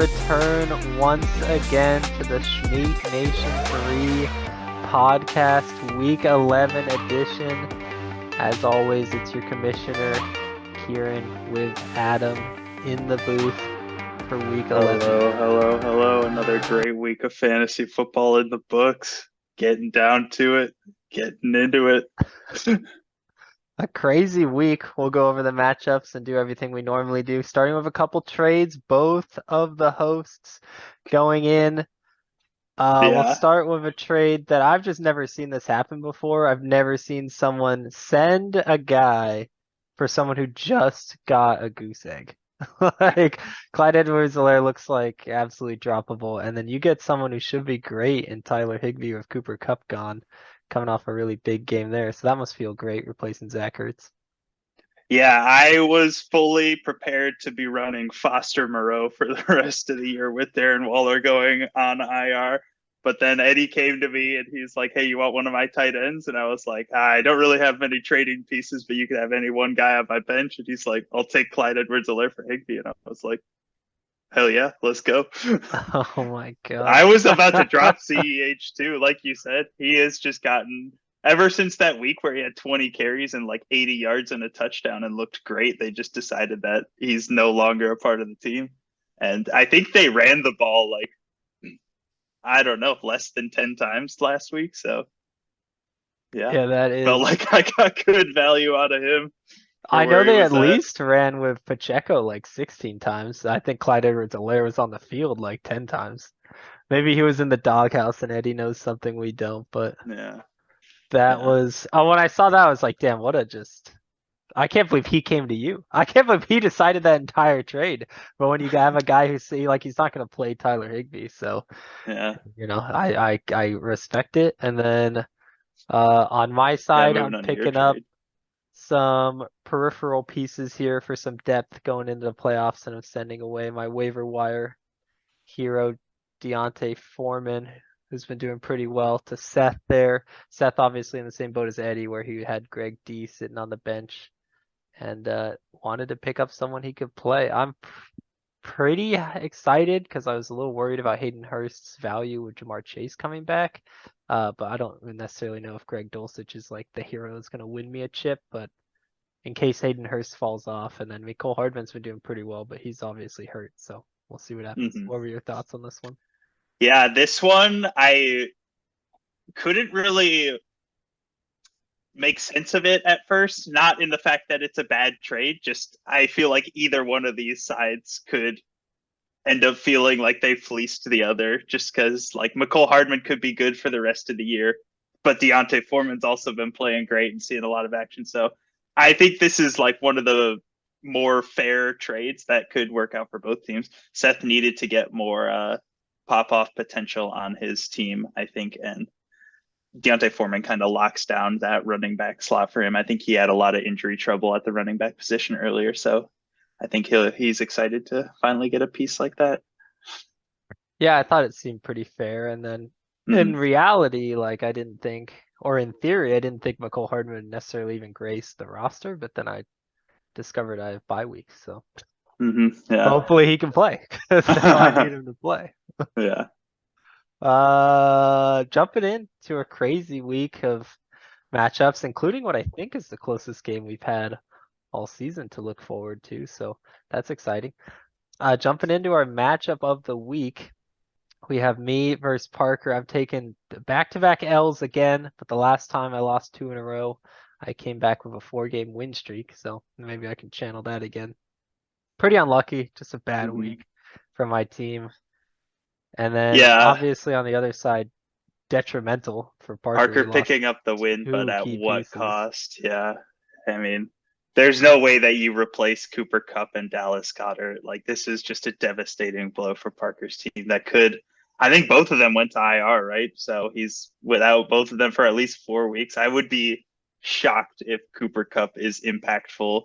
return once again to the Schmeat Nation 3 podcast, week 11 edition. As always, it's your commissioner, Kieran, with Adam in the booth for week 11. Hello. Another great week of fantasy football in the books. Getting down to it, getting into it. A crazy week. We'll go over the matchups and do everything we normally do, starting with a couple trades, both of the hosts going in. We'll Yeah. start with a trade that I've just never seen this happen before. I've never seen someone send a guy for someone who just got a goose egg. Like Clyde Edwards-Helaire looks like absolutely droppable, and then you get someone who should be great in Tyler Higbee with Cooper Kupp gone, coming off a really big game there. So that must feel great replacing Zach Ertz. Yeah, I was fully prepared to be running Foster Moreau for the rest of the year with Darren Waller going on IR. But then Eddie came to me and he's like, hey, you want one of my tight ends? And I was like, I don't really have many trading pieces, but you could have any one guy on my bench. And he's like, I'll take Clyde Edwards-Helaire for Higbee. And I was like, hell yeah, let's go. Oh my I God. was about to drop CEH too, like you said. He has just gotten ever since that week where he had 20 carries and like 80 yards and a touchdown and looked great. They just decided that he's no longer a part of the team. And I think they ran the ball like, I don't know, less than 10 times last week. So yeah, Yeah, that felt is. like I got good value out of him for I know where he they at was at. least ran with Pacheco like 16 times. I think Clyde Edwards-Helaire was on the field like 10 times. Maybe he was in the doghouse and Eddie knows something we don't, but Yeah. that Yeah. was, oh, when I saw that, I was like, damn, I can't believe he came to you. I can't believe he decided that entire trade. But when you have a guy who say like he's not going to play Tyler Higbee, so Yeah. I respect it. And then on my Yeah. side, Moving I'm on to your picking up trade. some peripheral pieces here for some depth going into the playoffs, and I'm sending away my waiver wire hero Deontay Foreman, who's been doing pretty well, to Seth there. Seth obviously in the same boat as Eddie, where he had Greg D sitting on the bench and wanted to pick up someone he could play. I'm pretty excited because I was a little worried about Hayden Hurst's value with Jamar Chase coming back. But I don't necessarily know if Greg Dulcich is like the hero that's going to win me a chip. But in case Hayden Hurst falls off, and then Mecole Hardman's been doing pretty well, but he's obviously hurt. So we'll see what happens. Mm-hmm. What were your thoughts on this one? Yeah, this one I couldn't really make sense of it at first. Not in the fact that it's a bad trade, just I feel like either one of these sides could end up feeling like they fleeced the other just because like Mecole Hardman could be good for the rest of the year, but Deontay Foreman's also been playing great and seeing a lot of action. So I think this is like one of the more fair trades that could work out for both teams. Seth needed to get more pop off potential on his team, I think, and Deontay Foreman kind of locks down that running back slot for him. I think he had a lot of injury trouble at the running back position earlier, so I think he's excited to finally get a piece like that. Yeah, I thought it seemed pretty fair. And then Mm-hmm. in reality, like I didn't think, or in theory, I didn't think Mecole Hardman would necessarily even grace the roster, but then I discovered I have bye weeks, so Mm-hmm. Yeah. hopefully he can play. 'Cause now I need him to play. Yeah. Jumping into a crazy week of matchups, including what I think is the closest game we've had all season to look forward to. So that's exciting. Jumping into our matchup of the week, we have me versus Parker. I've taken back-to-back L's again, but the last time I lost 2 in a row, I came back with a 4-game win streak. So maybe I can channel that again. Pretty unlucky, just a bad Mm-hmm. week for my team. And then Yeah. obviously on the other side, detrimental for Parker. Parker He lost picking up the win, but 2 at key what pieces. cost? Yeah. I mean, there's no way that you replace Cooper Kupp and Dallas Goddard. Like, this is just a devastating blow for Parker's team that could. I think both of them went to IR, right? So he's without both of them for at least 4 weeks. I would be shocked if Cooper Kupp is impactful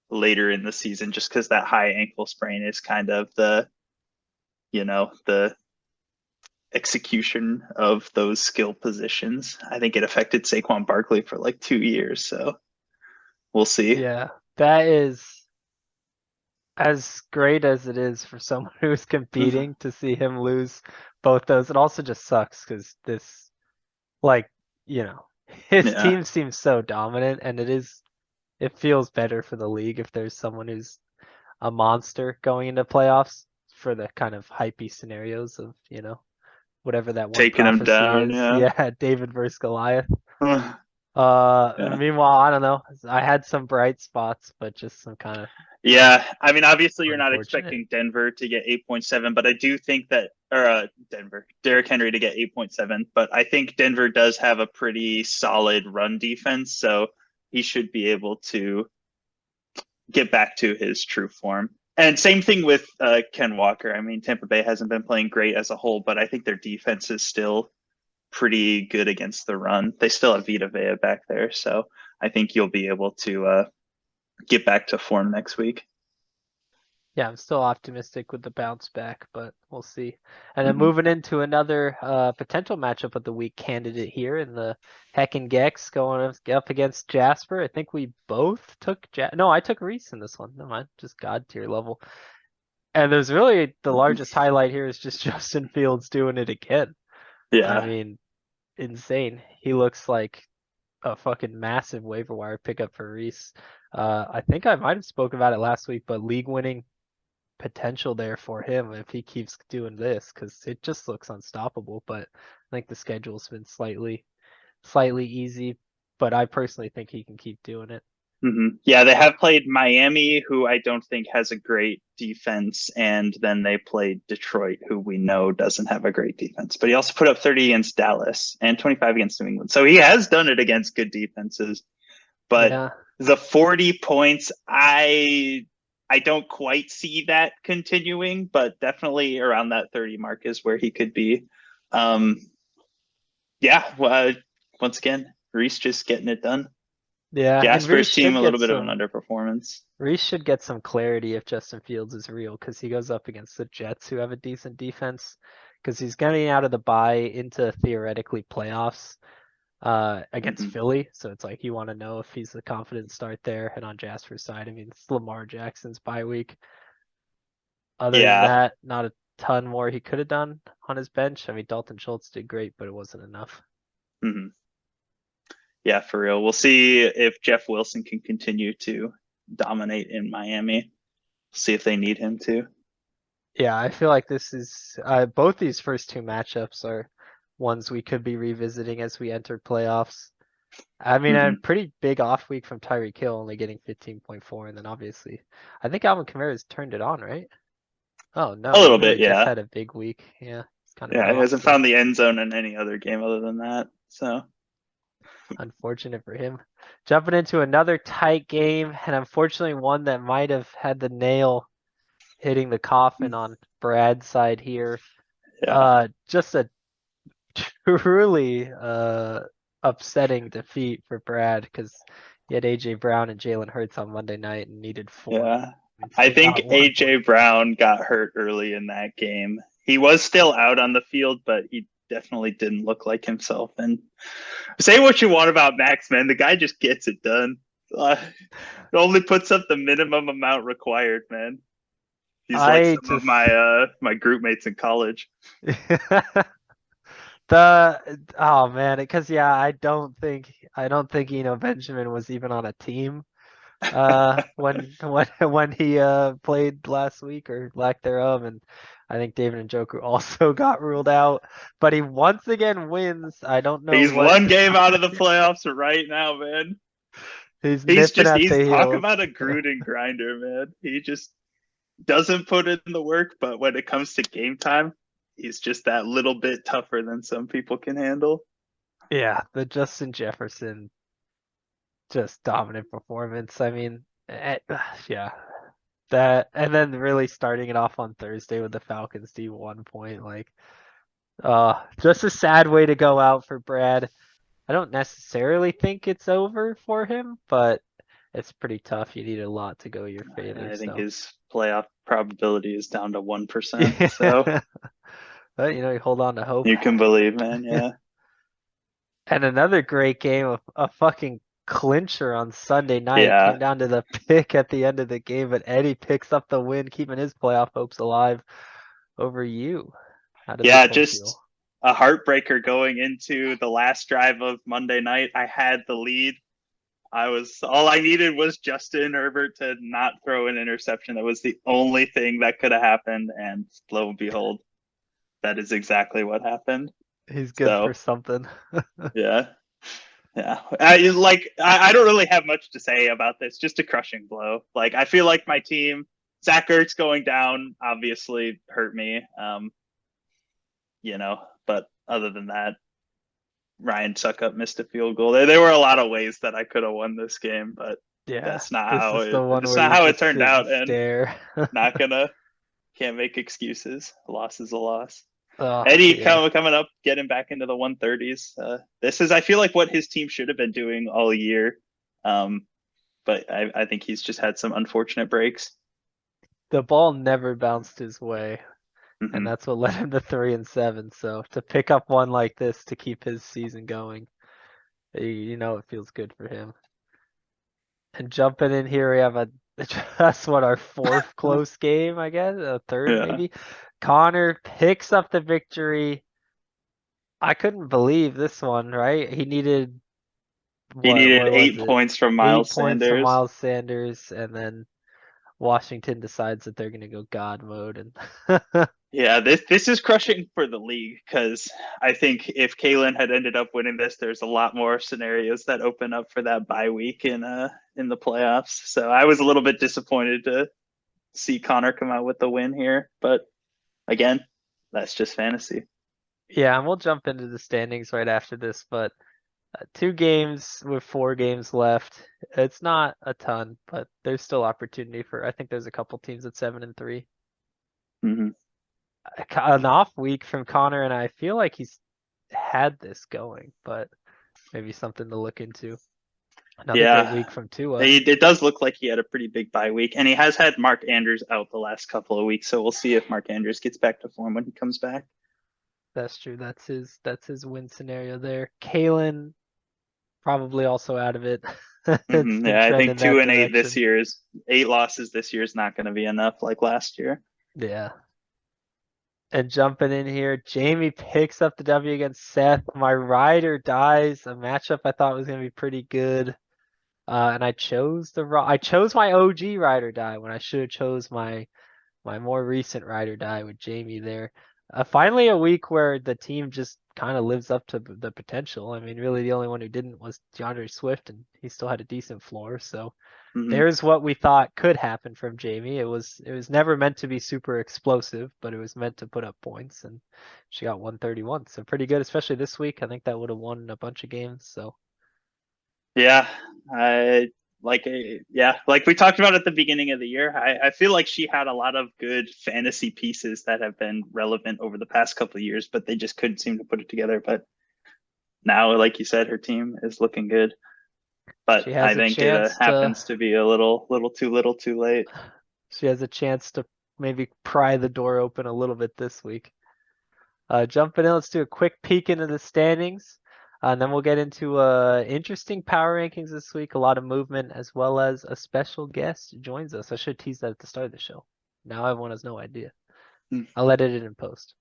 later in the season just because that high ankle sprain is kind of the execution of those skill positions. I think it affected Saquon Barkley for like 2 years, so we'll see. Yeah, that is As great as it is for someone who's competing to see him lose both those, it also just sucks because this, like, you know, his Yeah, team seems so dominant, and it feels better for the league if there's someone who's a monster going into playoffs for the kind of hypey scenarios of, whatever that one taking him prophecy down. is. Yeah. Yeah, David versus Goliath. Yeah. Meanwhile, I don't know. I had some bright spots, but just some kind of Yeah, I mean, obviously, you're not unfortunate. expecting Denver to get 8.7, but I do think that, or Denver, Derrick Henry to get 8.7, but I think Denver does have a pretty solid run defense, so he should be able to get back to his true form. And same thing with Ken Walker. I mean, Tampa Bay hasn't been playing great as a whole, but I think their defense is still pretty good against the run. They still have Vita Vea back there, so I think you'll be able to get back to form next week. Yeah, I'm still optimistic with the bounce back, but we'll see. And then Mm-hmm. moving into another potential matchup of the week candidate here in the Heck and Gex going up against Jasper. I think we both took No, I took Reese in this one. Never mind, just God tier level. And there's really the largest highlight here is just Justin Fields doing it again. I Yeah. mean, insane. He looks like a fucking massive waiver wire pickup for Reese. I think I might have spoken about it last week, but league winning potential there for him if he keeps doing this because it just looks unstoppable. But I think the schedule's been slightly easy, but I personally think he can keep doing it. Yeah, they have played Miami, who I don't think has a great defense, and then they played Detroit, who we know doesn't have a great defense. But he also put up 30 against Dallas and 25 against New England. So he has done it against good defenses. But Yeah. the 40 points, I don't quite see that continuing, but definitely around that 30 mark is where he could be. Um, yeah, once again, Reese just getting it done. Yeah, and Jasper's team a little bit of an underperformance. Reese should get some clarity if Justin Fields is real because he goes up against the Jets who have a decent defense because he's getting out of the bye into theoretically playoffs against Hmm. Philly. So it's like you want to know if he's the confident start there. And on Jasper's side, I mean, it's Lamar Jackson's bye week. Other than Yeah. that, not a ton more he could have done on his bench. I mean, Dalton Schultz did great, but it wasn't enough. Hmm. Yeah, for real. We'll see if Jeff Wilson can continue to dominate in Miami. See if they need him to. Yeah, I feel like this is both these first two matchups are ones we could be revisiting as we enter playoffs. I mean, a Hmm. pretty big off week from Tyreek Hill, only getting 15.4, and then obviously, I think Alvin Kamara's turned it on, right? Oh A no, he little bit, really just yeah. had a big week. Yeah, it's kind of the Yeah, he hasn't opposite. found the end zone in any other game other than that. So, Unfortunate for him. Jumping into another tight game, and unfortunately one that might have had the nail hitting the coffin on Brad's side here. yeah. Just a truly upsetting defeat for Brad because he had AJ Brown and Jalen Hurts on Monday night and needed 4 Yeah. points. I They think got 1 point. AJ Brown got hurt early in that game. He was still out on the field, but he definitely didn't look like himself. And say what you want about Max, man. The guy just gets it done. It only puts up the minimum amount required, man. He's like I some of just my group mates in college. the oh man, because yeah, I don't think Benjamin was even on a team when he played last week or lack thereof, and I think David and Joku also got ruled out, but he once again wins. I don't know He's what one game out of the playoffs right now, man. he's nipping at He's the talk heels. about a Gruden grinder, man. He just doesn't put in the work, but when it comes to game time, he's just that little bit tougher than some people can handle. Yeah, the Justin Jefferson just dominant performance. I mean, yeah, that and then really starting it off on Thursday with the Falcons D1 point, like, just a sad way to go out for Brad. I don't necessarily think it's over for him, but it's pretty tough. You need a lot to go your favor, I think so. his playoff probability is down to 1%. So Yeah. But you hold on to hope. you can believe, man. Yeah. And another great game of a fucking clincher on Sunday night. Yeah. Came down to the pick at the end of the game, but Eddie picks up the win, keeping his playoff hopes alive over you. How did Yeah, this one feel? just a heartbreaker going into the last drive of Monday night. I had the lead. All I needed was Justin Herbert to not throw an interception. That was the only thing that could have happened, and lo and behold, that is exactly what happened. He's good for So something. yeah, yeah. I don't really have much to say about this. Just a crushing blow. Like I feel like my team, Zach Ertz going down, obviously hurt me. But other than that, Ryan Suckup missed a field goal. There were a lot of ways that I could have won this game, but Yeah, that's not this how is the it. one It's where not you how it just turned sit and out, and stare. not gonna can't make excuses. A loss is a loss. Oh, Eddie yeah. coming up, getting back into the 130s. This is, I feel like, what his team should have been doing all year. Um, but I think he's just had some unfortunate breaks. The ball never bounced his way, and Hmm. that's what led him to 3-7. So to pick up one like this to keep his season going, you know it feels good for him. And jumping in here, we have that's what our fourth close game, I guess, a third Yeah, maybe. Connor picks up the victory. I couldn't believe this one, right? He needed he needed what was eight it? points from Eight Miles points from Sanders. Miles Sanders, and then Washington decides that they're gonna go God mode and Yeah, this is crushing for the league because I think if Kalen had ended up winning this, there's a lot more scenarios that open up for that bye week in the playoffs. So I was a little bit disappointed to see Connor come out with the win here, but again, that's just fantasy. yeah, and we'll jump into the standings right after this, but 2 games with 4 games left. It's not a ton, but there's still opportunity for. I think there's a couple teams at 7-3. Hmm. An off week from Connor, and I feel like he's had this going, but maybe something to look into. Another great Yeah, week from Tua. it does look like he had a pretty big bye week, and he has had Mark Andrews out the last couple of weeks. So we'll see if Mark Andrews gets back to form when he comes back. That's true. That's his win scenario there. Kalen probably also out of it. It's been Yeah, I think trending two that and eight this direction. year is 8 losses this year is not going to be enough like last year. Yeah. And jumping in here, Jamie picks up the W against Seth. My rider dies, a matchup I thought was gonna be pretty good. And I chose my OG rider die when I should have chose my more recent rider die with Jamie there. Finally a week where the team just kind of lives up to the potential. I mean, really the only one who didn't was DeAndre Swift, and he still had a decent floor. So Hmm. there's what we thought could happen from Jamie. It was never meant to be super explosive, but it was meant to put up points, and she got 131. So pretty good, especially this week. I think that would have won a bunch of games. So Yeah, I yeah, like we talked about at the beginning of the year. I feel like she had a lot of good fantasy pieces that have been relevant over the past couple of years, but they just couldn't seem to put it together. But now, like you said, her team is looking good. But she I has a think it chance to happens to be a little too late. she has a chance to maybe pry the door open a little bit this week. Jumping in, let's do a quick peek into the standings. And then we'll get into interesting power rankings this week. A lot of movement, as well as a special guest joins us. I should tease that at the start of the show. Now everyone has no idea. I'll edit it in post.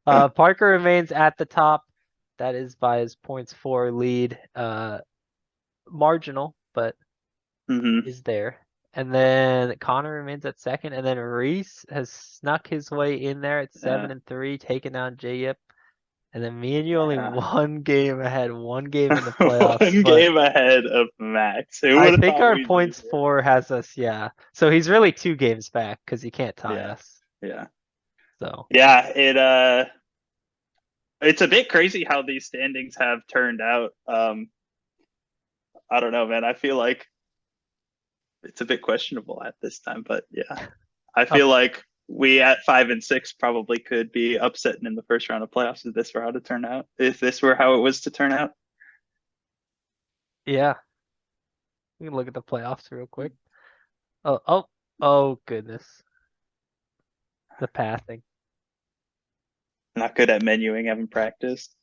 Parker remains at the top. That is by his points for lead. Marginal, but Hmm. is there. And then Connor remains at second. And then Reese has snuck his way in there at Yeah. 7-3, taking down J Yip. And then me and you only Yeah. one game ahead, one game in the playoffs. One But game ahead of Max. Who I would have think thought our we'd be points here? for has us, yeah. So he's really 2 games back because he can't tie Yeah. us. Yeah. So Yeah. It's a bit crazy how these standings have turned out. I don't know, man. I feel like it's a bit questionable at this time, but yeah, I up, feel like we at 5 and 6 probably could be upsetting in the first round of playoffs if this were how to turn out. If this were how it was to turn out. yeah. We can look at the playoffs real quick. Oh goodness. The pathing. Not good at menuing, haven't practiced.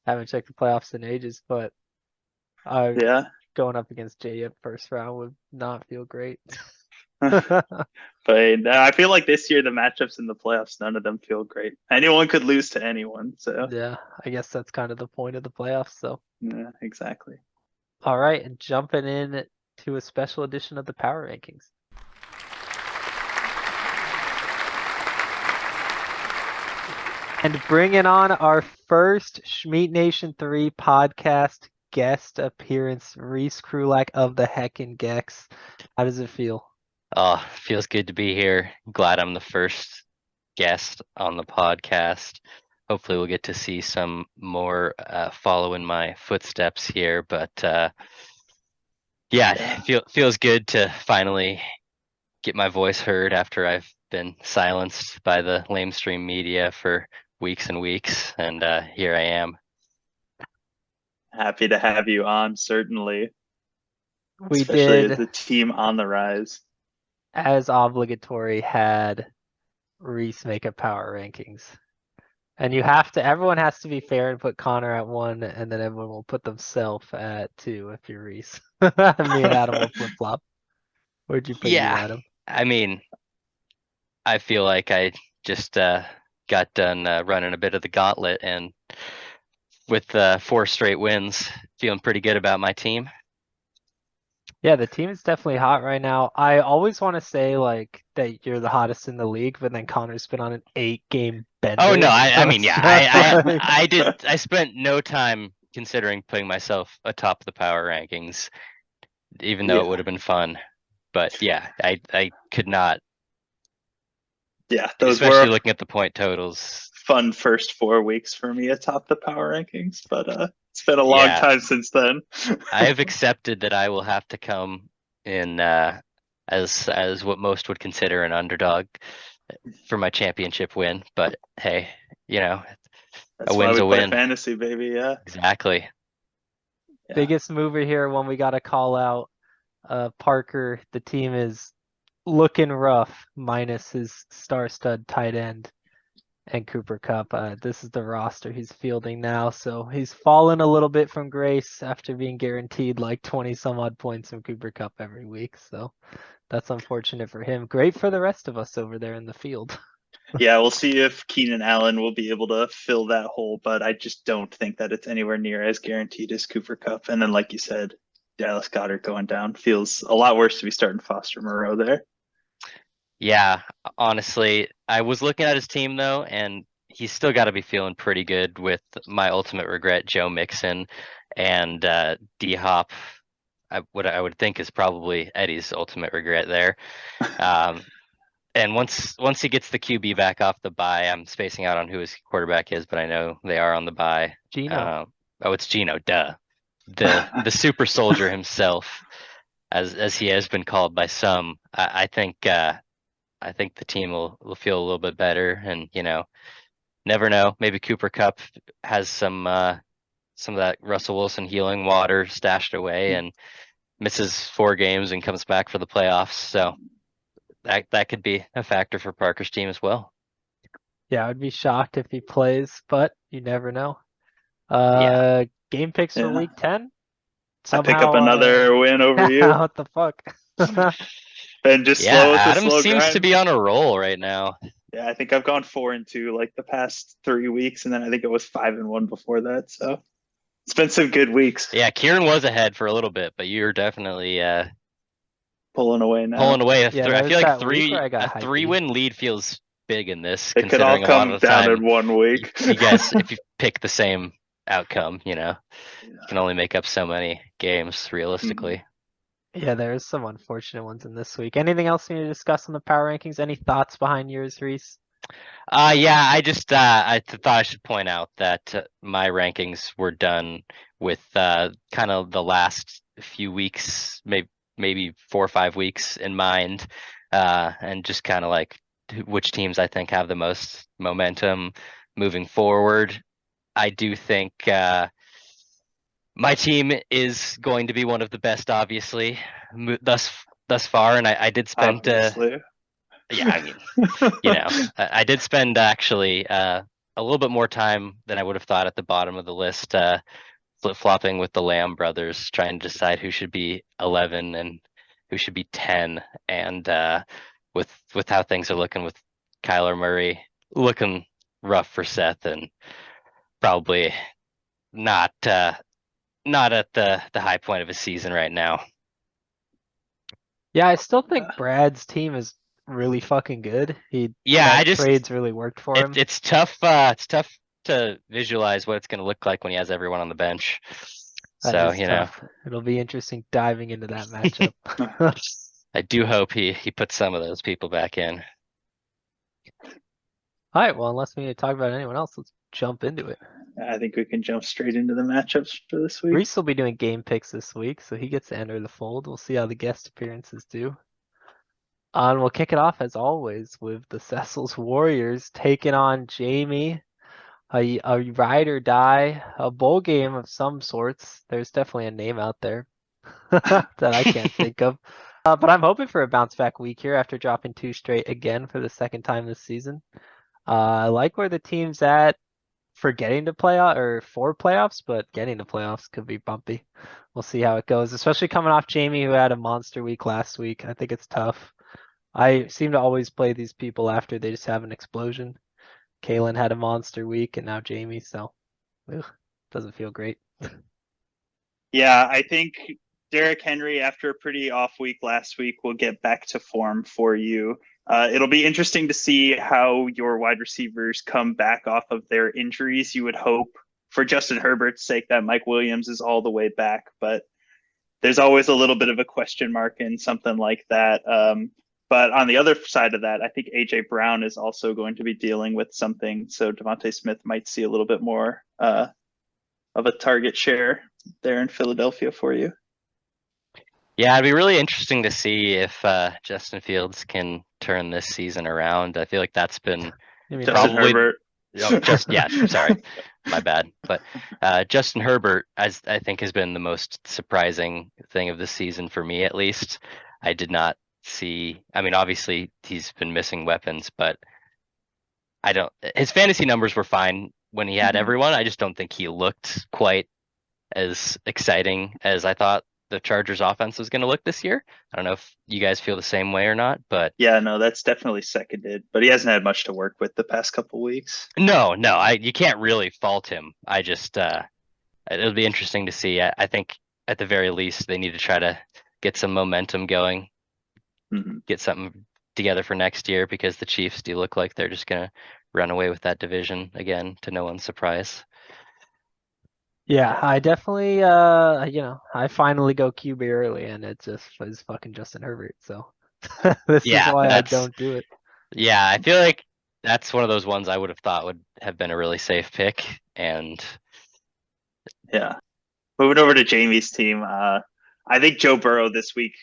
Haven't checked the playoffs in ages, but Yeah. Going up against Jay at first round would not feel great. But I feel like this year the matchups in the playoffs, none of them feel great. Anyone could lose to anyone. So Yeah, I guess that's kind of the point of the playoffs. So, yeah, exactly. all right, and jumping in to a special edition of the Power Rankings. And bringing on our first Schmeat Nation 3 podcast guest appearance, Reese Krulak of the Heckin' Gex. How does it feel? Oh, feels good to be here. Glad I'm the first guest on the podcast. Hopefully, we'll get to see some more follow in my footsteps here. But yeah, feels good to finally get my voice heard after I've been silenced by the lamestream media for weeks and weeks, and here I am. Happy to have you on, certainly. We Especially did, the team on the rise. as obligatory, had Reese make a Power Rankings. And everyone has to be fair and put Connor at 1, and then everyone will put themselves at 2 if you're Reese. Me and Adam will flip flop. Where'd you put you, Yeah, Adam? I mean, I feel like I just got done running a bit of the gauntlet, and with 4 straight wins, feeling pretty good about my team. Yeah, the team is definitely hot right now. I always want to say like that you're the hottest in the league, but then Connor's been on an 8-game Oh no, bender. I So mean, it's yeah, not like, I spent no time considering putting myself atop the power rankings, even though Yeah. it would have been fun. But yeah, I could not, Yeah, those especially were looking at the point totals. fun first 4 weeks for me atop the power rankings, but it's been a long Yeah, time since then. I have accepted that I will have to come in as what most would consider an underdog for my championship win. But hey, you know, a That's why win's we a play win. fantasy, baby. Yeah. Exactly. Yeah. biggest mover here when we got to call out Parker. The team is looking rough, minus his star stud tight end and Cooper Cup. This is the roster he's fielding now, so he's fallen a little bit from grace after being guaranteed like 20 some odd points from Cooper Cup every week. So that's unfortunate for him. Great for the rest of us over there in the field. Yeah, we'll see if Keenan Allen will be able to fill that hole, but I just don't think that it's anywhere near as guaranteed as Cooper Cup. And then, like you said, Dallas Goddard going down feels a lot worse to be starting Foster Moreau there. Yeah, honestly, I was looking at his team though, and he's still got to be feeling pretty good with my ultimate regret, Joe Mixon, and D Hop. What I would think is probably Eddie's ultimate regret there. Um, and once he gets the QB back off the bye, I'm spacing out on who his quarterback is, but I know they are on the bye. Gino. Oh, it's Gino, duh. The super soldier himself, as he has been called by some. I think the team will feel a little bit better, and never know. Maybe Cooper Cup has some of that Russell Wilson healing water stashed away and misses 4 games and comes back for the playoffs. So that could be a factor for Parker's team as well. Yeah, I would be shocked if he plays, but you never know. Yeah. Game picks for Yeah. week 10. I pick up Somehow, another win over you. what the fuck? Been just Yeah, slow with the Adam slow seems to grind. be on a roll right now. Yeah, I think I've gone 4-2 like the past 3 weeks, and then I think it was 5-1 before that. So it's been some good weeks. Yeah, Kieran was ahead for a little bit, but you're definitely Pulling away now. pulling away. Yeah, I there was feel like that week where I a got three hypey. win lead feels big in this, It could all considering a lot come of the down time in one week. you guys, if you pick the same outcome, you Yeah. can only make up so many games Mhm. realistically. Yeah, there's some unfortunate ones in this week. Anything else we need to discuss on the power rankings? Any thoughts behind yours, Reese? Yeah, I thought I should point out that my rankings were done with kind of the last few weeks, maybe 4 or 5 weeks in mind, and just kind of like which teams I think have the most momentum moving forward. I do think my team is going to be one of the best, obviously, thus far, and I did spend Obviously. yeah, I mean, I did spend actually a little bit more time than I would have thought at the bottom of the list flip-flopping with the Lamb brothers, trying to decide who should be 11 and who should be 10. And with how things are looking with Kyler Murray looking rough for Seth, and probably not at the high point of his season right now. Yeah, I still think Brad's team is really fucking good. Yeah, That trade's really worked for him. it's tough. It's tough to visualize what it's going to look like when he has everyone on the bench. That So is tough. It'll be interesting diving into that matchup. I do hope he puts some of those people back in. All right, well, unless we need to talk about anyone else, let's jump into it. I think we can jump straight into the matchups for this week. Reese will be doing game picks this week, so he gets to enter the fold. We'll see how the guest appearances do. And we'll kick it off as always with the Cecil's Warriors taking on Jamie. A ride or die, a bowl game of some sorts. There's definitely a name out there that I can't think of. But I'm hoping for a bounce back week here after dropping 2 straight again for the second time this season. I like where the team's at for getting to playoff or for playoffs, but getting to playoffs could be bumpy. We'll see how it goes, especially coming off Jamie, who had a monster week last week. I think it's tough. I seem to always play these people after they just have an explosion. Kalen had a monster week, and now Jamie, so doesn't feel great. Yeah, I think Derrick Henry, after a pretty off week last week, will get back to form for you. It'll be interesting to see how your wide receivers come back off of their injuries. You would hope, for Justin Herbert's sake, that Mike Williams is all the way back, but there's always a little bit of a question mark in something like that. But on the other side of that, I think AJ Brown is also going to be dealing with something. So Devontae Smith might see a little bit more of a target share there in Philadelphia for you. Yeah, it'd be really interesting to see if Justin Fields can turn this season around. I feel like that's been Justin probably Herbert. Sorry, my bad. But Justin Herbert, as I think, has been the most surprising thing of the season for me, at least. I did not see. I mean, obviously he's been missing weapons, but his fantasy numbers were fine when he had everyone. I just don't think he looked quite as exciting as I thought the Chargers offense was going to look this year. I don't know if you guys feel the same way or not, but yeah, no, that's definitely seconded. But he hasn't had much to work with the past couple weeks. No, you can't really fault him. I just it'll be interesting to see. I think at the very least they need to try to get some momentum going, get something together for next year, because the Chiefs do look like they're just gonna run away with that division again, to no one's surprise. Yeah, I definitely I finally go QB early, and it just is fucking Justin Herbert. So this is why I don't do it. Yeah, I feel like that's one of those ones I would have thought would have been a really safe pick. And yeah, moving over to Jamie's team, I think Joe Burrow this week,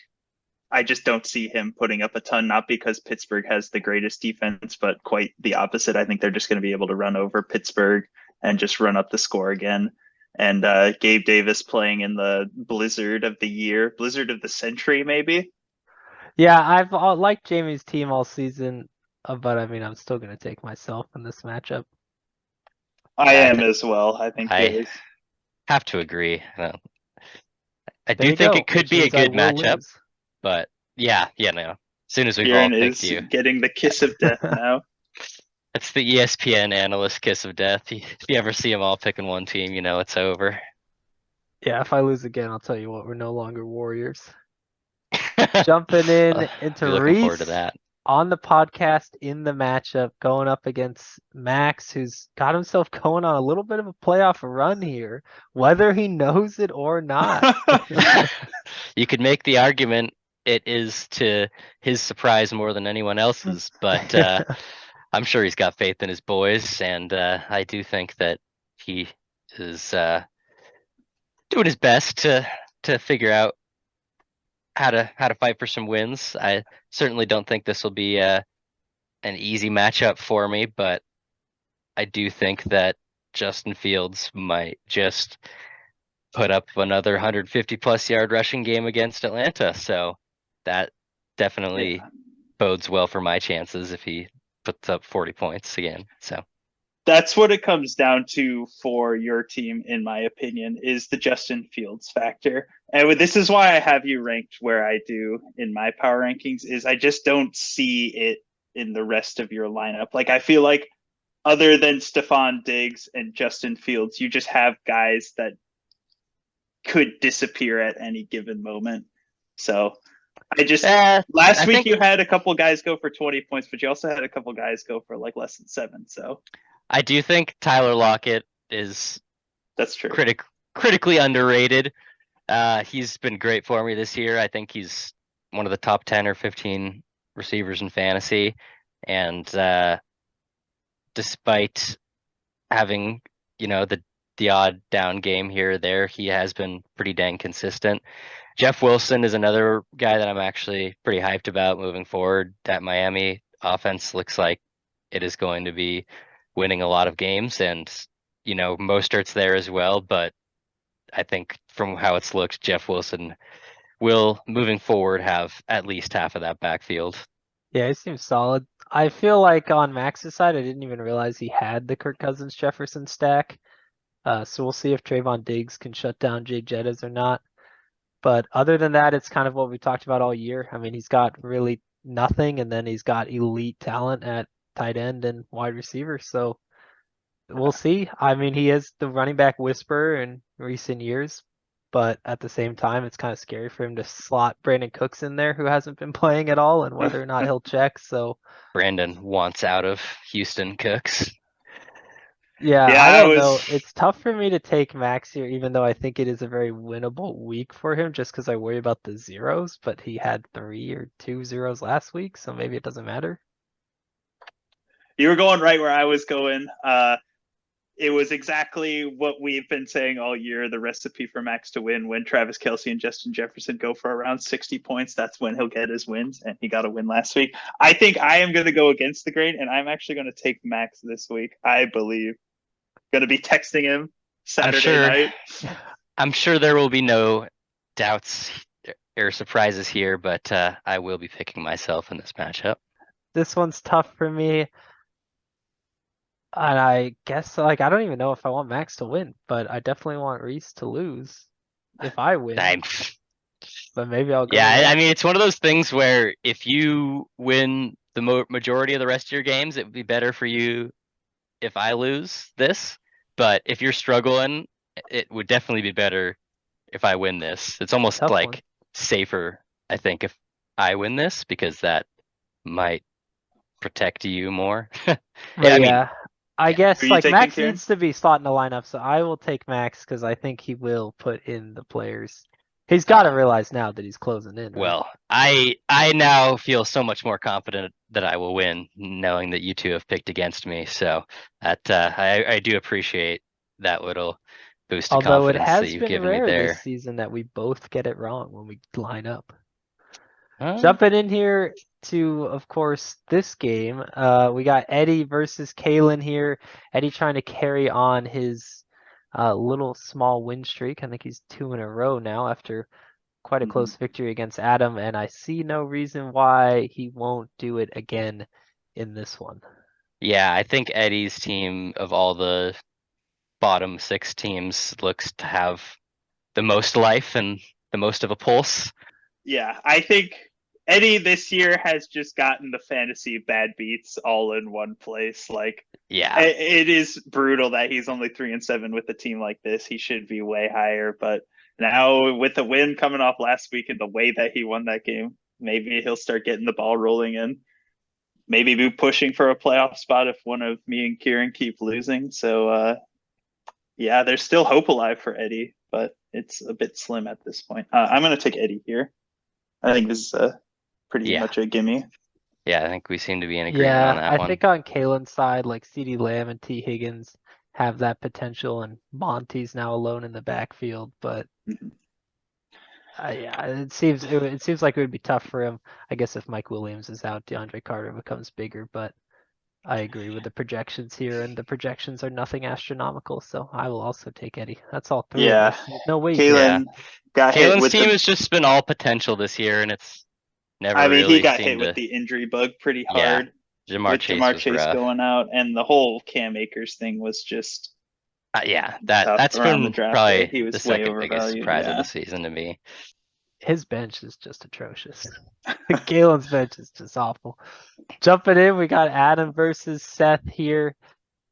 I just don't see him putting up a ton, not because Pittsburgh has the greatest defense, but quite the opposite. I think they're just going to be able to run over Pittsburgh and just run up the score again. And Gabe Davis playing in the blizzard of the century, maybe. Yeah, I've liked Jamie's team all season, but I mean, I'm still going to take myself in this matchup. I am as well. I think I have to agree. I do think it could be a good matchup, but yeah, no. As soon as we've all picked you, getting the kiss of death now. It's the ESPN analyst kiss of death. If you ever see them all picking one team, you know it's over. Yeah, if I lose again, I'll tell you what, we're no longer Warriors. Jumping into Reese on the podcast in the matchup, going up against Max, who's got himself going on a little bit of a playoff run here, whether he knows it or not. You could make the argument it is to his surprise more than anyone else's, but I'm sure he's got faith in his boys, and I do think that he is doing his best to figure out how to fight for some wins. I certainly don't think this will be an easy matchup for me, but I do think that Justin Fields might just put up another 150 plus yard rushing game against Atlanta. So that definitely bodes well for my chances if he puts up 40 points again. So That's what it comes down to for your team, in my opinion, is the Justin Fields factor. And this is why I have you ranked where I do in my power rankings, is I just don't see it in the rest of your lineup. Like I feel like other than Stephon Diggs and Justin Fields, you just have guys that could disappear at any given moment. So I just last I week think you had a couple guys go for 20 points, but you also had a couple guys go for like less than 7. So I do think Tyler Lockett is that's true. critically underrated. He's been great for me this year. I think he's one of the top 10 or 15 receivers in fantasy. And despite having, the odd down game here or there, he has been pretty dang consistent. Jeff Wilson is another guy that I'm actually pretty hyped about moving forward. That Miami offense looks like it is going to be winning a lot of games, and Mostert's there as well. But I think from how it's looked, Jeff Wilson will, moving forward, have at least half of that backfield. Yeah, he seems solid. I feel like on Max's side, I didn't even realize he had the Kirk Cousins Jefferson stack. So we'll see if Trayvon Diggs can shut down Jay Jettas or not. But other than that, it's kind of what we talked about all year. I mean, he's got really nothing, and then he's got elite talent at tight end and wide receiver. So we'll see. I mean, he is the running back whisperer in recent years, but at the same time, it's kind of scary for him to slot Brandon Cooks in there, who hasn't been playing at all, and whether or not he'll check. So Brandon wants out of Houston Cooks. yeah, Yeah, I I don't know. was. It's tough for me to take Max here, even though I think it is a very winnable week for him, just because I worry about the zeros. But he had 3 or 2 zeros last week, so maybe it doesn't matter. You were going right where I was going. It was exactly what we've been saying all year. The recipe for Max to win: when Travis Kelce and Justin Jefferson go for around 60 points, that's when he'll get his wins, and he got a win last week. I think I am going to go against the grain, and I'm actually going to take Max this week. I believe. Going to be texting him I'm Saturday sure. night. I'm sure there will be no doubts or surprises here, but I will be picking myself in this matchup. This one's tough for me. And I guess like I don't even know if I want Max to win, but I definitely want Reese to lose if I win. I'm, But maybe I'll go yeah, with I mean, it's one of those things where if you win the majority of the rest of your games, it would be better for you if I lose this. But if you're struggling, it would definitely be better if I win this. It's almost tough one. like safer, I think, if I win this, because that might protect you more. But I mean, yeah, I yeah, Who are guess you like taking, Max Kieran? needs to be slot in the lineup, so I will take Max because I think he will put in the players. He's got to uh, realize now that he's closing in, right? well, I now feel so much more confident that I will win, knowing that you two have picked against me. So that I do appreciate that little boost of Although it confidence that has you've been given me rare this there. season that we both get it wrong when we line up. Huh? Jumping in here to, of course, this game, we got Eddie versus Kalen here. Eddie trying to carry on his little small win streak. I think he's 2 in a row now after quite a Mm-hmm. close victory against Adam, and I see no reason why he won't do it again in this one. Yeah, I think Eddie's team of all the bottom six teams looks to have the most life and the most of a pulse. Yeah, I think Eddie this year has just gotten the fantasy bad beats all in one place. Like Yeah, it is brutal that he's only 3-7 with a team like this. He should be way higher, but now with the win coming off last week and the way that he won that game, maybe he'll start getting the ball rolling and maybe be pushing for a playoff spot if one of me and Kieran keep losing. So yeah, there's still hope alive for Eddie, but it's a bit slim at this point. I'm going to take Eddie here. I think this is pretty yeah, much a gimme. yeah. I think we seem to be in agreement on Yeah, that I one. think on Kalen's side, like CeeDee Lamb and T. Higgins have that potential, and Monty's now alone in the backfield, but Mhm. yeah, it seems like it would be tough for him. I guess if Mike Williams is out, DeAndre Carter becomes bigger, but I agree with the projections here, and the projections are nothing astronomical, so I will also take Eddie. That's all three of Yeah, us. There's no way you can Yeah, Kalen win. got hit Kalen's with team the. has just been all potential this year, and it's I never mean, he really got hit seemed with to. the injury bug pretty Yeah, hard. Jamar with Chase Jamar was Chase rough. going out, and the whole Cam Akers thing was just Yeah, tough that's around the been draft day. probably He the was way second biggest overvalued. surprise of Yeah. the season to me. His bench is just atrocious. Galen's bench is just awful. Jumping in, we got Adam versus Seth here.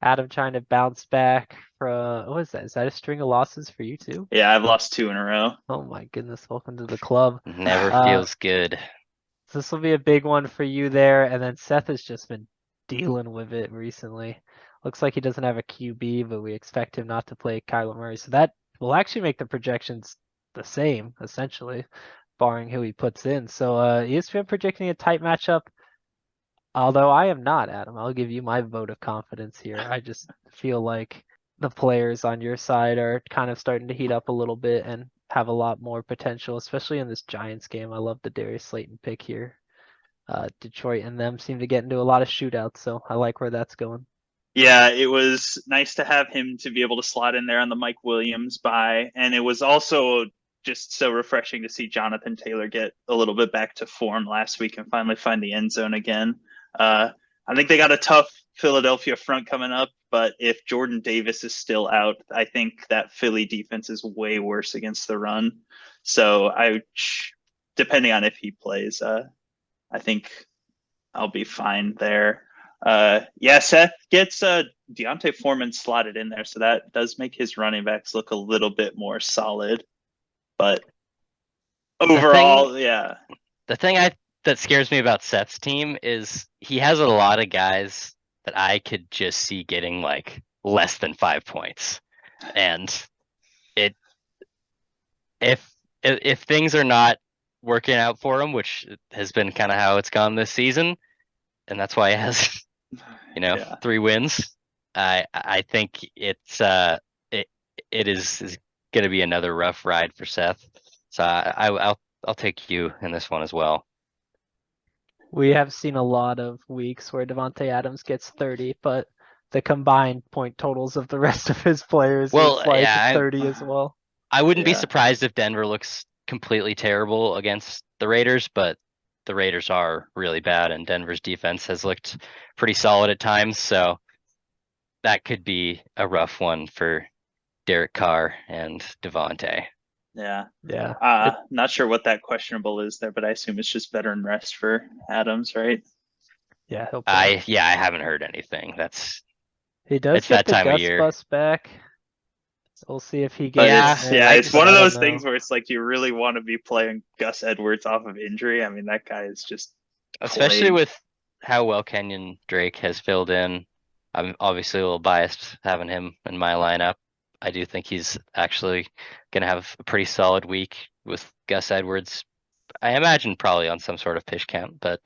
Adam trying to bounce back from, what is that? Is that a string of losses for you too? Yeah, I've lost 2 in a row. Oh my goodness, welcome to the club. Never Uh, feels good. So this will be a big one for you there. And then Seth has just been dealing with it recently. Looks like he doesn't have a QB, but we expect him not to play Kyler Murray. So that will actually make the projections the same, essentially, barring who he puts in. So ESPN predicting a tight matchup. Although I am not, Adam. I'll give you my vote of confidence here. I just feel like the players on your side are kind of starting to heat up a little bit and have a lot more potential, especially in this Giants game. I love the Darius Slayton pick here. Detroit and them seem to get into a lot of shootouts, so I like where that's going. Yeah, it was nice to have him to be able to slot in there on the Mike Williams buy, and it was also just so refreshing to see Jonathan Taylor get a little bit back to form last week and finally find the end zone again. I think they got a tough Philadelphia front coming up, but if Jordan Davis is still out, I think that Philly defense is way worse against the run. So depending on if he plays, I think I'll be fine there. Yeah, Seth gets Deontay Foreman slotted in there, so that does make his running backs look a little bit more solid. But overall, yeah. The thing that scares me about Seth's team is he has a lot of guys that I could just see getting like less than 5 points. And it if things are not working out for him, which has been kind of how it's gone this season, and that's why he has Yeah. 3 wins. I think it is going to be another rough ride for Seth. So I'll take you in this one as well. We have seen a lot of weeks where Devontae Adams gets 30, but the combined point totals of the rest of his players Well, is like yeah, 30 as well. I wouldn't be Yeah. surprised if Denver looks completely terrible against the Raiders, but the Raiders are really bad, and Denver's defense has looked pretty solid at times. So that could be a rough one for Derek Carr and Devontae. Yeah. Yeah. Not sure what that questionable is there, but I assume it's just veteran rest for Adams, right? Yeah, he'll play. I haven't heard anything. He does It's get that the time of Gus year. Bus back. We'll see if he But gets Yeah, in, it's but one I of don't those know. things where it's like you really want to be playing Gus Edwards off of injury. I mean, that guy is just especially plague. with how well Kenyon Drake has filled in. I'm obviously a little biased having him in my lineup. I do think he's actually going to have a pretty solid week with Gus Edwards. I imagine probably on some sort of pitch count, but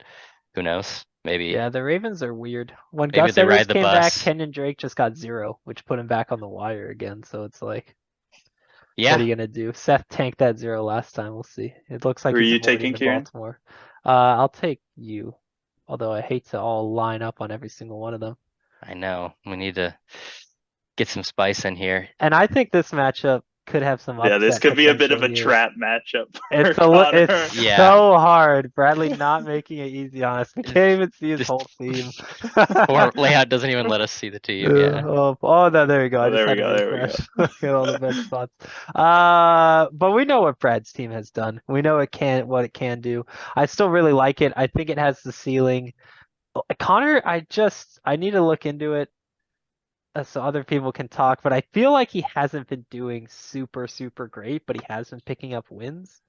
who knows? Maybe Yeah, the Ravens are weird. When maybe Gus they Edwards ride the came back, bus. Kenyon Drake just got 0, which put him back on the wire again. So it's like, what are Yeah, you gonna do? Seth tanked that 0 last time. We'll see. It looks like Who are he's you avoiding taking, the Kieran? Baltimore. I'll take you, although I hate to all line up on every single one of them. I know. We need to get some spice in here. And I think this matchup could have some Yeah, this upset could be a bit of potential a here. trap matchup for It's Connor. Yeah. so hard. Bradley not making it easy on us. We can't even see his Just whole team. or layout doesn't even let us see the team. Yeah. Oh no, there we go. I Oh, just there we had to go. There we refresh. go. Get all the bench spots. But we know what Brad's team has done. We know what it can do. I still really like it. I think it has the ceiling. Connor, I need to look into it so other people can talk, but I feel like he hasn't been doing super, super great, but he has been picking up wins.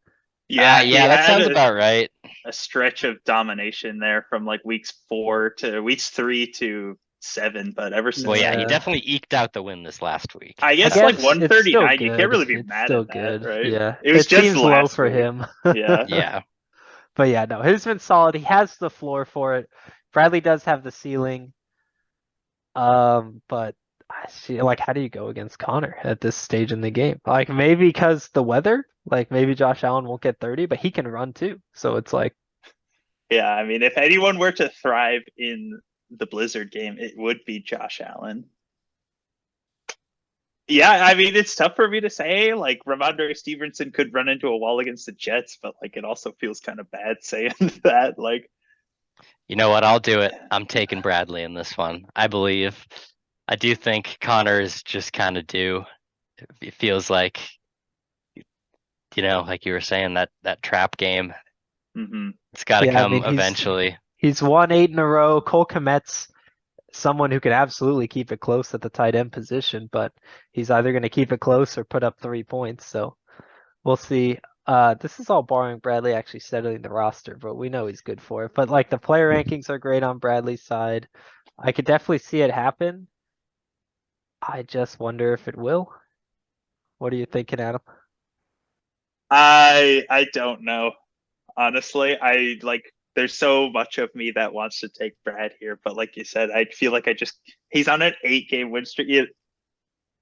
Yeah, he Yeah, that had sounds about right. a stretch of domination there from like weeks 3 to 7, but ever since Well, yeah, he Yeah. definitely eked out the win this last week. I guess Again, like it's still 139, you can't good. really be It's mad still at that, good. right? Yeah. It was It just seems low last for week. him. Yeah. Yeah. But yeah, no, he's been solid. He has the floor for it. Bradley does have the ceiling. But I see, like, how do you go against Connor at this stage in the game? Like, maybe because the weather, like maybe Josh Allen won't get 30, but he can run too. So it's like, Yeah, I mean, if anyone were to thrive in the Blizzard game, it would be Josh Allen. Yeah, I mean, it's tough for me to say. Like, Ramondre Stevenson could run into a wall against the Jets, but like, it also feels kind of bad saying that. Like, You know what? I'll do it. I'm taking Bradley in this one. I do think Connor is just kind of due. It feels like, like you were saying, that trap game. Hmm. It's got to Yeah, I come mean eventually. he's won 8 in a row. Cole Kmet's someone who could absolutely keep it close at the tight end position, but he's either going to keep it close or put up 3 points. So we'll see. This is all barring Bradley actually settling the roster, but we know he's good for it. But like the player rankings are great on Bradley's side. I could definitely see it happen. I just wonder if it will. What are you thinking, Adam? I don't know. Honestly, I like there's so much of me that wants to take Brad here, but like you said, I feel like he's on an 8 game win streak.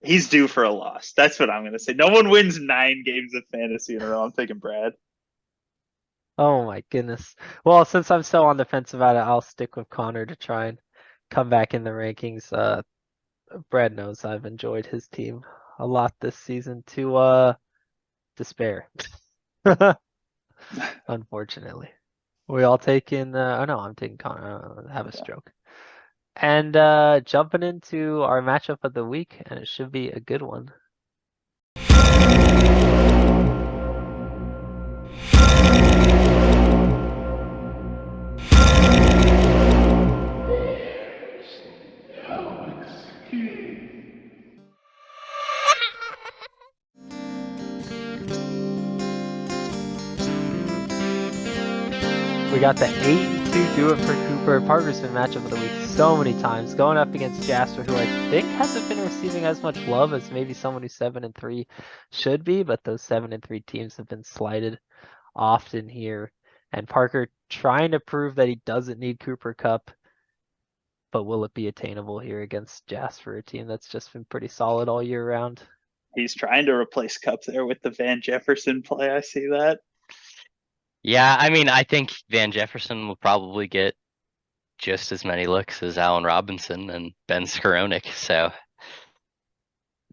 He's due for a loss. That's what I'm gonna say. No one wins 9 games of fantasy in a row. I'm taking Brad. Oh my goodness. Well, since I'm so on the fence about it, I'll stick with Connor to try and come back in the rankings. Brad knows I've enjoyed his team a lot this season to despair. Unfortunately. We all taking oh no, I'm taking Connor. Have a Yeah. stroke. And jumping into our matchup of the week, and it should be a good one. We got the 8-2 do it for Cooper. Parker's been matchup of the week so many times, going up against Jasper, who I think hasn't been receiving as much love as maybe someone who's 7-3 should be, but those 7-3 teams have been slighted often here. And Parker trying to prove that he doesn't need Cooper Cup, but will it be attainable here against Jasper, a team that's just been pretty solid all year round? He's trying to replace Cup there with the Van Jefferson play. I see that. Yeah, I mean, I think Van Jefferson will probably get just as many looks as Allen Robinson and Ben Skowronek, so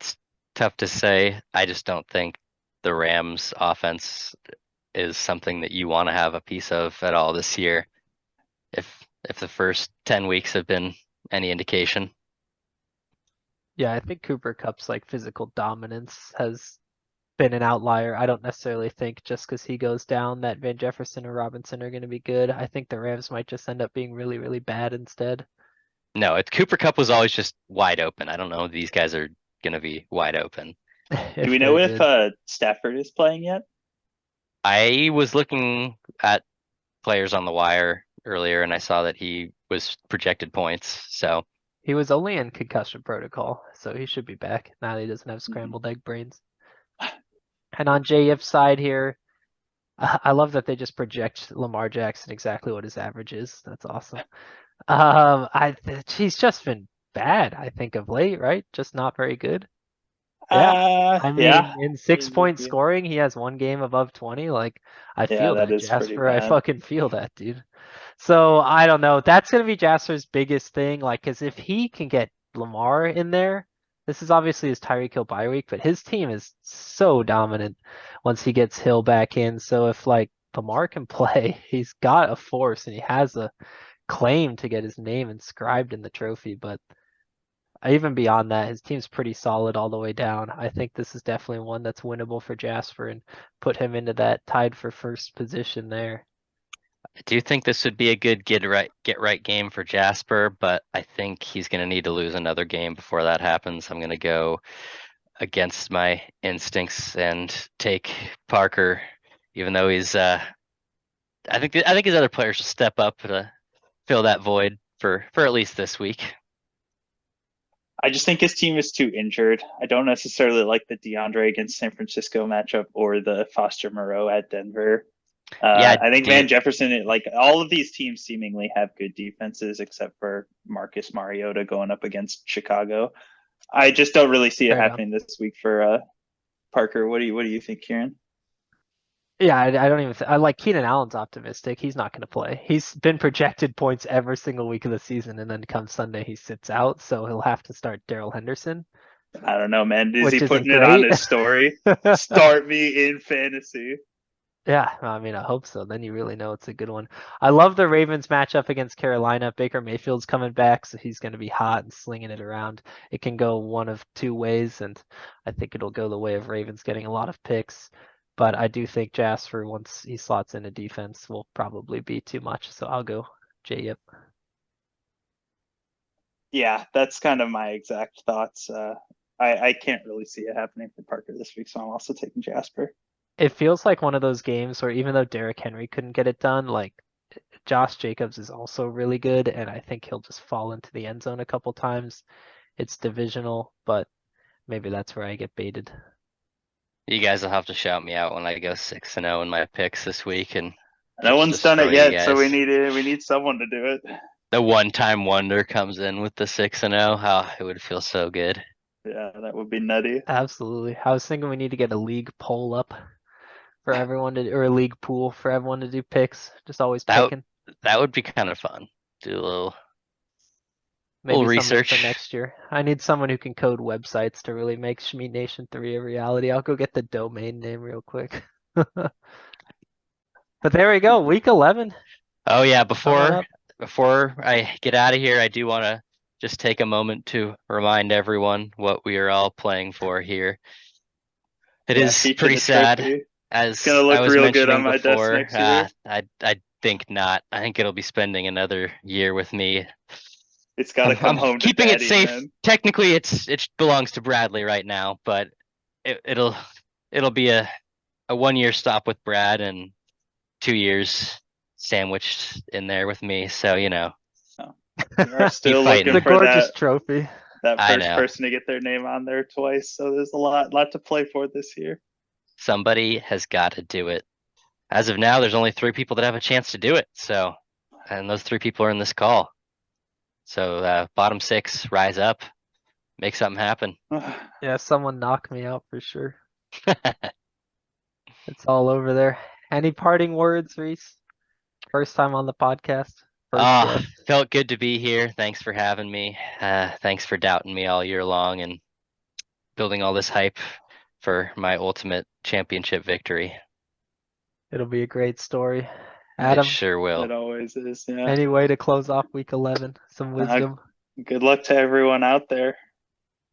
it's tough to say. I just don't think the Rams offense is something that you want to have a piece of at all this year. If the first 10 weeks have been any indication. Yeah, I think Cooper Cup's like physical dominance has been an outlier. I don't necessarily think just because he goes down that Van Jefferson or Robinson are going to be good. I think the Rams might just end up being really, really bad instead. No, Cooper Cup was always just wide open. I don't know if these guys are going to be wide open. Do If we know they're if good. Stafford is playing yet? I was looking at players on the wire earlier and I saw that he was projected points. So He was only in concussion protocol, so he should be back now that he doesn't have Mhm. scrambled egg brains. And on JF's side here, I love that they just project Lamar Jackson exactly what his average is. That's awesome. He's just been bad, I think, of late, right? Just not very good. Yeah. I Yeah. mean, in 6 point scoring, he has one game above 20. Like, I Yeah, feel that that, is pretty Jasper. I bad. fucking feel that, dude. So I don't know. That's gonna be Jasper's biggest thing. Like, cause if he can get Lamar in there, this is obviously his Tyreek Hill bye week, but his team is so dominant once he gets Hill back in. So if like Lamar can play, he's got a force and he has a claim to get his name inscribed in the trophy. But even beyond that, his team's pretty solid all the way down. I think this is definitely one that's winnable for Jasper and put him into that tied for first position there. I do think this would be a good get right game for Jasper, but I think he's going to need to lose another game before that happens. I'm going to go against my instincts and take Parker, even though he's I think his other players will step up to fill that void for at least this week. I just think his team is too injured. I don't necessarily like the DeAndre against San Francisco matchup or the Foster Moreau at Denver. Yeah, I think De- Van Jefferson, like all of these teams, seemingly have good defenses except for Marcus Mariota going up against Chicago. I just don't really see it Fair enough. happening this week for Parker. What do you think, Kieran? Yeah, I don't even. I like Keenan Allen's optimistic. He's not going to play. He's been projected points every single week of the season, and then come Sunday he sits out, so he'll have to start Daryl Henderson, I don't know, man. Is he which isn't putting it on great. his story? Start me in fantasy. Yeah, I mean, I hope so. Then you really know it's a good one. I love the Ravens matchup against Carolina. Baker Mayfield's coming back, so he's going to be hot and slinging it around. It can go one of two ways, and I think it'll go the way of Ravens getting a lot of picks. But I do think Jasper, once he slots into defense, will probably be too much. So I'll go J-Yip. Yeah, that's kind of my exact thoughts. I can't really see it happening for Parker this week, so I'm also taking Jasper. It feels like one of those games where even though Derrick Henry couldn't get it done, like Josh Jacobs is also really good, and I think he'll just fall into the end zone a couple times. It's divisional, but maybe that's where I get baited. You guys will have to shout me out when I go 6-0 in my picks this week and No just one's done it destroy you yet, so guys. we need someone to do it. The one-time wonder comes in with the 6-0. Oh, it would feel so good. Yeah, that would be nutty. Absolutely. I was thinking we need to get a league poll up for everyone to, or a league pool for everyone to do picks. Just always That picking. that would be kind of fun. Do a little Maybe something for research. next year. I need someone who can code websites to really make Schmeat Nation 3 a reality. I'll go get the domain name real quick. But there we go. Week 11 Oh yeah, coming before up. before I get out of here, I do want to just take a moment to remind everyone what we are all playing for here. It Yeah, is feature pretty the sad, trophy. It's gonna as I look was real good on mentioning my desk before. next year. I think not. I think it'll be spending another year with me. It's got to I'm come home to keeping it daddy, safe. man. Technically, it belongs to Bradley right now, but it'll be a 1 year stop with Brad and 2 years sandwiched in there with me. So No. We are keep still It's looking a fighting. for gorgeous trophy. that I first know person to get their name on there twice. So there's a lot to play for this year. somebody has got to do it. As of now, there's only 3 people that have a chance to do it. So, and those 3 people are in this call. So bottom 6, rise up, make something happen. Yeah, someone knock me out for sure. It's all over there. Any parting words, Reese? First time on the podcast. First Ah, guest. felt good to be here. Thanks for having me. Thanks for doubting me all year long and building all this hype for my ultimate championship victory. It'll be a great story. It Adam, sure It will. always is. Yeah. any way to close off week 11? Some Uh, wisdom? good luck to everyone out there.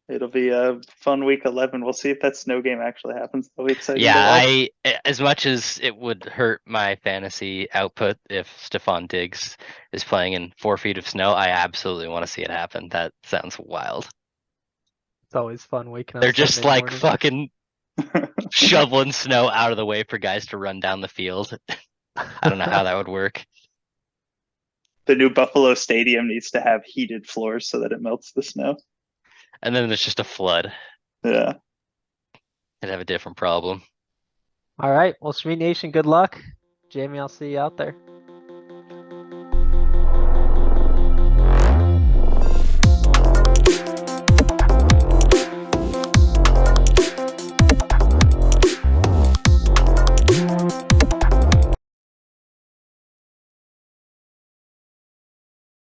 It'll be a fun week 11. We'll see if that snow game actually happens. It'll be exciting Yeah, to watch. as much as it would hurt my fantasy output if Stephon Diggs is playing in 4 feet of snow, I absolutely want to see it happen. That sounds wild. It's always fun waking up They're just Sunday like morning. fucking shoveling snow out of the way for guys to run down the field. I don't know how that would work. The new Buffalo Stadium needs to have heated floors so that it melts the snow. And then there's just a flood. Yeah. I'd have a different problem. All right. Well, Schmeat Nation, good luck. Jamie, I'll see you out there.